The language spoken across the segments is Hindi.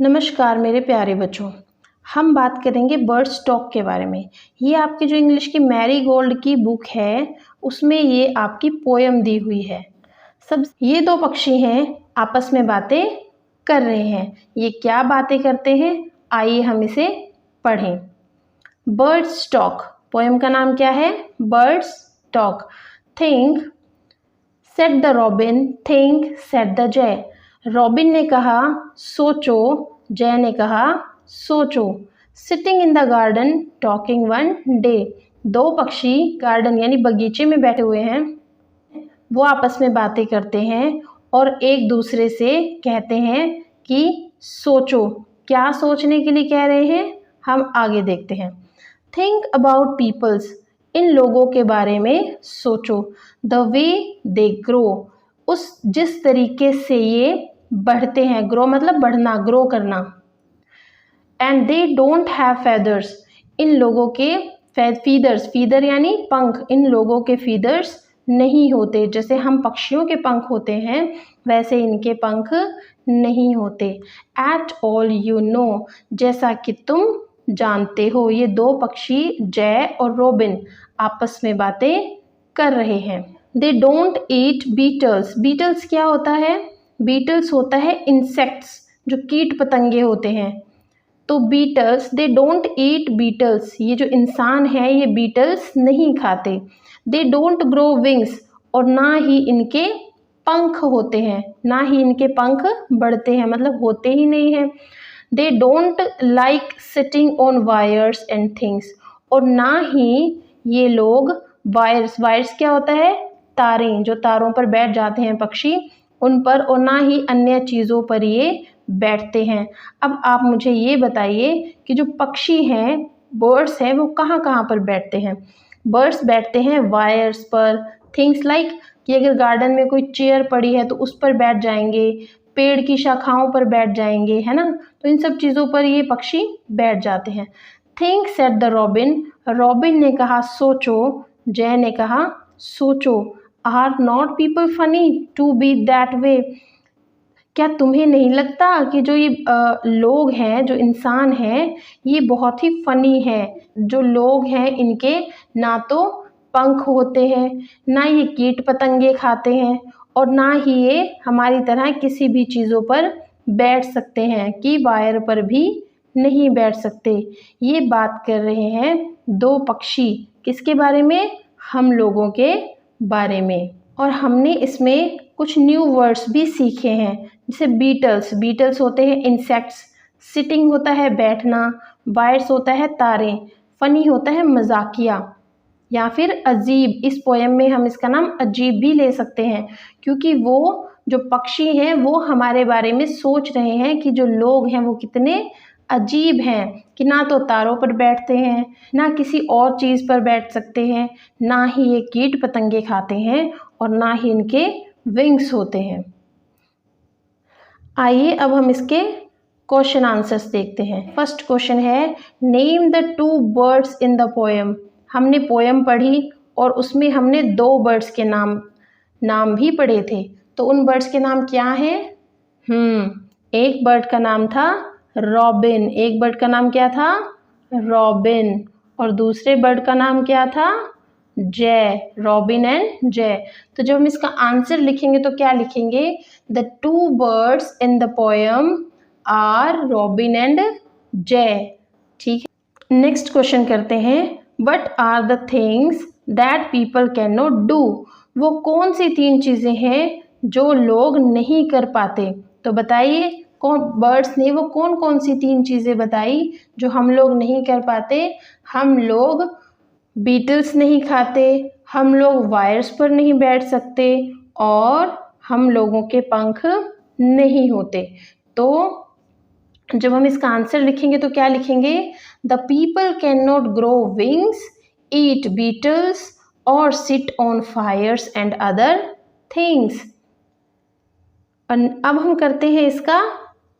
नमस्कार मेरे प्यारे बच्चों। हम बात करेंगे बर्ड स्टॉक के बारे में। ये आपकी जो इंग्लिश की मैरी गोल्ड की बुक है उसमें ये आपकी पोयम दी हुई है। ये दो पक्षी हैं, आपस में बातें कर रहे हैं। ये क्या बातें करते हैं, आइए हम इसे पढ़ें। बर्ड स्टॉक, पोयम का नाम क्या है? Bird stock. Think said the robin, think said the जय। रॉबिन ने कहा सोचो, जय ने कहा सोचो। Sitting in the garden talking one day. दो पक्षी गार्डन यानी बगीचे में बैठे हुए हैं, वो आपस में बातें करते हैं और एक दूसरे से कहते हैं कि सोचो। क्या सोचने के लिए कह रहे हैं, हम आगे देखते हैं। थिंक अबाउट पीपल्स, इन लोगों के बारे में सोचो। द वे दे ग्रो, जिस तरीके से ये बढ़ते हैं। ग्रो मतलब बढ़ना, ग्रो करना। And they don't have feathers, इन लोगों के फीदर्स, फीदर यानी पंख, इन लोगों के फीदर्स नहीं होते। जैसे हम पक्षियों के पंख होते हैं वैसे इनके पंख नहीं होते। एट ऑल यू नो, जैसा कि तुम जानते हो। ये दो पक्षी जय और रॉबिन आपस में बातें कर रहे हैं। They don't eat beetles, beetles क्या होता है? बीटल्स होता है इंसेक्ट्स, जो कीट पतंगे होते हैं। तो beetles, they don't eat beetles, ये जो इंसान है ये बीटल्स नहीं खाते। दे डोंट ग्रो विंग्स, और ना ही इनके पंख होते हैं, ना ही इनके पंख बढ़ते हैं, मतलब होते ही नहीं हैं। They don't like sitting on wires and things, और ना ही ये लोग वायर्स, वायर्स क्या होता है? तारें, जो तारों पर बैठ जाते हैं पक्षी उन पर, और ना ही अन्य चीज़ों पर ये बैठते हैं। अब आप मुझे ये बताइए कि जो पक्षी हैं, बर्ड्स हैं, वो कहाँ कहाँ पर बैठते हैं? बर्ड्स बैठते हैं वायर्स पर, थिंग्स लाइक कि अगर गार्डन में कोई चेयर पड़ी है तो उस पर बैठ जाएंगे, पेड़ की शाखाओं पर बैठ जाएंगे, है ना। तो इन सब चीज़ों पर ये पक्षी बैठ जाते हैं। Think said the robin, robin ने कहा सोचो, जय ने कहा सोचो। Are not people funny to be that way, क्या तुम्हें नहीं लगता कि जो ये लोग हैं, जो इंसान हैं, ये बहुत ही फनी है। जो लोग हैं इनके ना तो पंख होते हैं, ना ये कीट पतंगे खाते हैं, और ना ही ये हमारी तरह किसी भी चीज़ों पर बैठ सकते हैं, कि वायर पर भी नहीं बैठ सकते। ये बात कर रहे हैं दो पक्षी, किसके बारे में? हम लोगों के बारे में। और हमने इसमें कुछ न्यू वर्ड्स भी सीखे हैं, जैसे बीटल्स, बीटल्स होते हैं इंसेक्ट्स, सिटिंग होता है बैठना, वायर्स होता है तारें, फनी होता है मजाकिया, या फिर अजीब। इस पोएम में हम इसका नाम अजीब भी ले सकते हैं, क्योंकि वो जो पक्षी हैं वो हमारे बारे में सोच रहे हैं कि जो लोग हैं वो कितने अजीब हैं, कि ना तो तारों पर बैठते हैं, ना किसी और चीज़ पर बैठ सकते हैं, ना ही ये कीट पतंगे खाते हैं, और ना ही इनके विंग्स होते हैं। आइए अब हम इसके क्वेश्चन आंसर्स देखते हैं। फर्स्ट क्वेश्चन है name the two birds in the poem. हमने पोएम पढ़ी और उसमें हमने दो बर्ड्स के नाम भी पढ़े थे, तो उन बर्ड्स के नाम क्या हैं? एक बर्ड का नाम था रॉबिन, एक बर्ड का नाम क्या था? रॉबिन, और दूसरे बर्ड का नाम क्या था? जय, रॉबिन एंड जय। तो जब हम इसका आंसर लिखेंगे तो क्या लिखेंगे? The two birds in the poem are robin and jay. ठीक है, नेक्स्ट क्वेश्चन करते हैं। What are the things that people can not do. वो कौन सी तीन चीज़ें हैं जो लोग नहीं कर पाते? तो बताइए, कौन बर्ड्स ने वो कौन कौन सी तीन चीज़ें बताई जो हम लोग नहीं कर पाते? हम लोग बीटल्स नहीं खाते, हम लोग वायर्स पर नहीं बैठ सकते, और हम लोगों के पंख नहीं होते। तो जब हम इसका आंसर लिखेंगे तो क्या लिखेंगे? The people can not grow wings, eat beetles, और sit on fires and other things. अब हम करते हैं इसका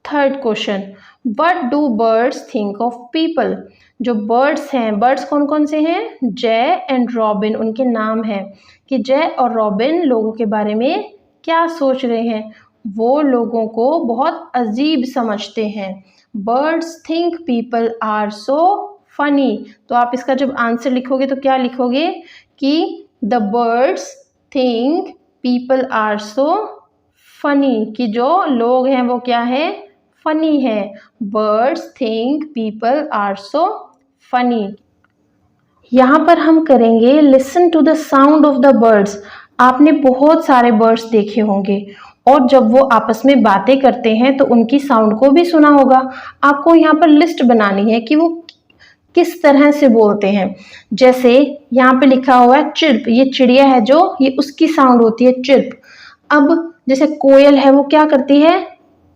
third question. What do birds think of people. जो बर्ड्स हैं, बर्ड्स कौन कौन से हैं? जय एंड रॉबिन, उनके नाम हैं कि जय और रॉबिन लोगों के बारे में क्या सोच रहे हैं। वो लोगों को बहुत अजीब समझते हैं। Birds think people are so funny. तो आप इसका जब आंसर लिखोगे तो क्या लिखोगे कि the birds think people are so funny, कि जो लोग हैं वो क्या है, फनी है। Birds think people are so funny. यहाँ पर हम करेंगे listen to the sound of the birds. आपने बहुत सारे बर्ड्स देखे होंगे और जब वो आपस में बातें करते हैं तो उनकी साउंड को भी सुना होगा। आपको यहाँ पर लिस्ट बनानी है कि वो किस तरह से बोलते हैं। जैसे यहाँ पे लिखा हुआ है चिर्प, ये चिड़िया है जो, ये उसकी साउंड होती है चिर्प। अब जैसे कोयल है वो क्या करती है,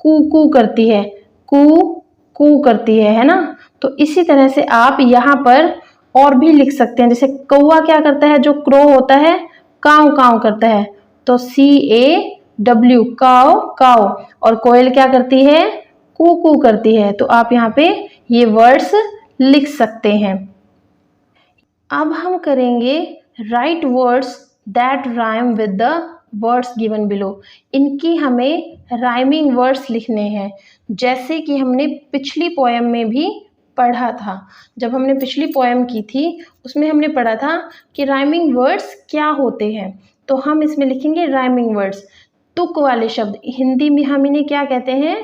कू कू करती है, कू कू करती है ना। तो इसी तरह से आप यहाँ पर और भी लिख सकते हैं। जैसे कौवा क्या करता है, जो क्रो होता है, काव काव करता है, तो CAW काव काव। और कोयल क्या करती है, कू कू करती है। तो आप यहाँ पे ये वर्ड्स लिख सकते हैं। अब हम करेंगे right words that rhyme with the words given below. इनकी हमें राइमिंग वर्ड्स लिखने हैं, जैसे कि हमने पिछली पोएम में भी पढ़ा था। जब हमने पिछली पोएम की थी उसमें हमने पढ़ा था कि राइमिंग वर्ड्स क्या होते हैं। तो हम इसमें लिखेंगे राइमिंग वर्ड्स। तुक वाले शब्द, हिंदी में हम इन्हें क्या कहते हैं,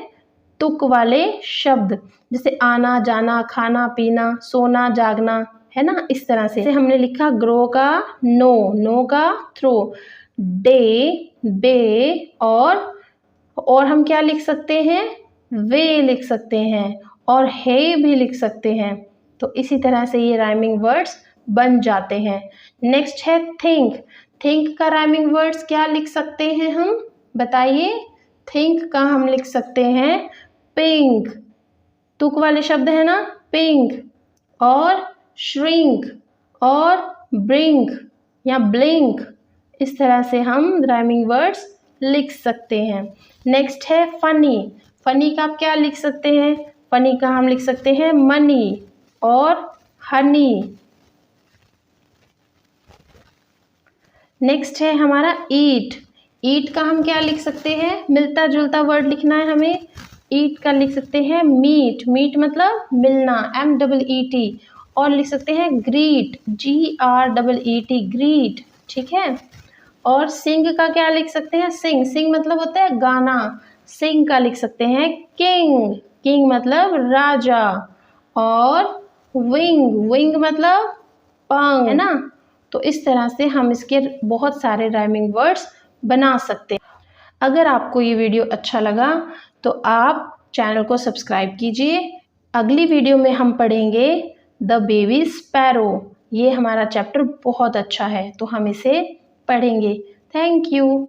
तुक वाले शब्द। जैसे आना जाना, खाना पीना, सोना जागना, है ना। इस तरह से हमने लिखा ग्रो का नो, नो का थ्रो, डे बे, और हम क्या लिख सकते हैं, वे लिख सकते हैं, और हे भी लिख सकते हैं। तो इसी तरह से ये राइमिंग वर्ड्स बन जाते हैं। नेक्स्ट है थिंक। थिंक का राइमिंग वर्ड्स क्या लिख सकते हैं हम, बताइए। थिंक का हम लिख सकते हैं पिंक, तुक वाले शब्द है ना, पिंक, और श्रिंक, और ब्रिंक या ब्लिंक। इस तरह से हम राइमिंग वर्ड्स लिख सकते हैं। नेक्स्ट है फनी। फनी का आप क्या लिख सकते हैं, फनी का हम लिख सकते हैं मनी और हनी। नेक्स्ट है हमारा ईट। ईट का हम क्या लिख सकते हैं, मिलता जुलता वर्ड लिखना है हमें। ईट का लिख सकते हैं मीट, मीट मतलब मिलना, MEET। और लिख सकते हैं ग्रीट, GREET, ग्रीट, ठीक है। और सिंग का क्या लिख सकते हैं, सिंग, सिंग मतलब होता है गाना। सिंग का लिख सकते हैं किंग, किंग मतलब राजा। और विंग, विंग मतलब पंख, है ना। तो इस तरह से हम इसके बहुत सारे राइमिंग वर्ड्स बना सकते हैं। अगर आपको ये वीडियो अच्छा लगा तो आप चैनल को सब्सक्राइब कीजिए। अगली वीडियो में हम पढ़ेंगे द बेबी स्पैरो। ये हमारा चैप्टर बहुत अच्छा है तो हम इसे पढ़ेंगे। Thank you.